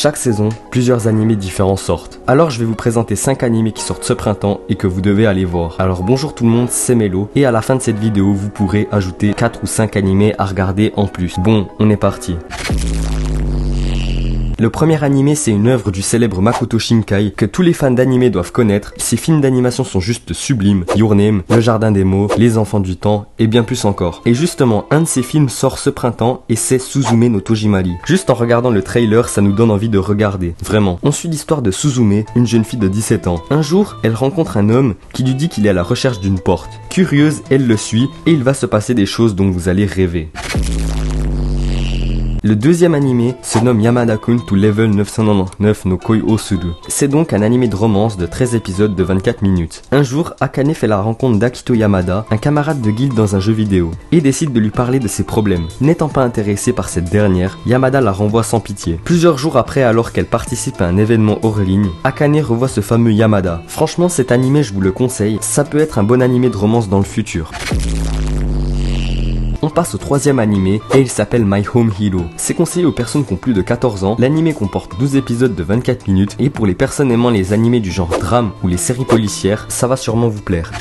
Chaque saison, plusieurs animés différents sortent. Alors je vais vous présenter 5 animés qui sortent ce printemps et que vous devez aller voir. Alors bonjour tout le monde, c'est Melo et à la fin de cette vidéo, vous pourrez ajouter 4 ou 5 animés à regarder en plus. Bon, on est parti. Le premier animé, c'est une œuvre du célèbre Makoto Shinkai que tous les fans d'animé doivent connaître. Ces films d'animation sont juste sublimes. Your Name, Le Jardin des Mots, Les Enfants du Temps et bien plus encore. Et justement, un de ces films sort ce printemps et c'est Suzume no Tojimari. Juste en regardant le trailer, ça nous donne envie de regarder. Vraiment. On suit l'histoire de Suzume, une jeune fille de 17 ans. Un jour, elle rencontre un homme qui lui dit qu'il est à la recherche d'une porte. Curieuse, elle le suit et il va se passer des choses dont vous allez rêver. Le deuxième animé se nomme Yamada-kun to Level 999 no Koi o Suru. C'est donc un animé de romance de 13 épisodes de 24 minutes. Un jour, Akane fait la rencontre d'Akito Yamada, un camarade de guilde dans un jeu vidéo, et décide de lui parler de ses problèmes. N'étant pas intéressé par cette dernière, Yamada la renvoie sans pitié. Plusieurs jours après, alors qu'elle participe à un événement hors ligne, Akane revoit ce fameux Yamada. Franchement, cet animé, je vous le conseille, ça peut être un bon animé de romance dans le futur. On passe au troisième animé et il s'appelle My Home Hero. C'est conseillé aux personnes qui ont plus de 14 ans. L'animé comporte 12 épisodes de 24 minutes et pour les personnes aimant les animés du genre drame ou les séries policières, ça va sûrement vous plaire.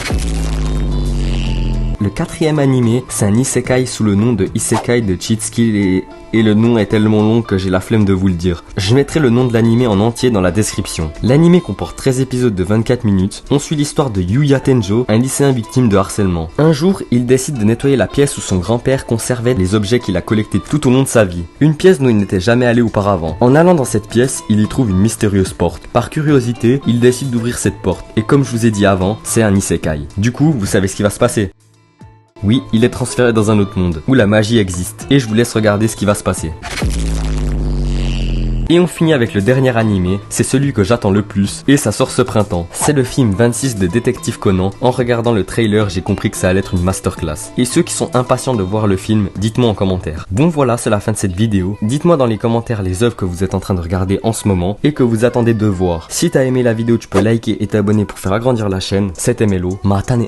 Le quatrième animé, c'est un isekai sous le nom de Isekai de Chitsuki et le nom est tellement long que j'ai la flemme de vous le dire. Je mettrai le nom de l'animé en entier dans la description. L'animé comporte 13 épisodes de 24 minutes. On suit l'histoire de Yuya Tenjo, un lycéen victime de harcèlement. Un jour, il décide de nettoyer la pièce où son grand-père conservait les objets qu'il a collectés tout au long de sa vie. Une pièce dont il n'était jamais allé auparavant. En allant dans cette pièce, il y trouve une mystérieuse porte. Par curiosité, il décide d'ouvrir cette porte. Et comme je vous ai dit avant, c'est un isekai. Du coup, vous savez ce qui va se passer. Oui, il est transféré dans un autre monde, où la magie existe, et je vous laisse regarder ce qui va se passer. Et on finit avec le dernier animé, c'est celui que j'attends le plus, et ça sort ce printemps. C'est le film 26 de Détective Conan. En regardant le trailer, j'ai compris que ça allait être une masterclass. Et ceux qui sont impatients de voir le film, dites-moi en commentaire. Bon voilà, c'est la fin de cette vidéo. Dites-moi dans les commentaires les œuvres que vous êtes en train de regarder en ce moment, et que vous attendez de voir. Si t'as aimé la vidéo, tu peux liker et t'abonner pour faire agrandir la chaîne. C'était Melo, matane.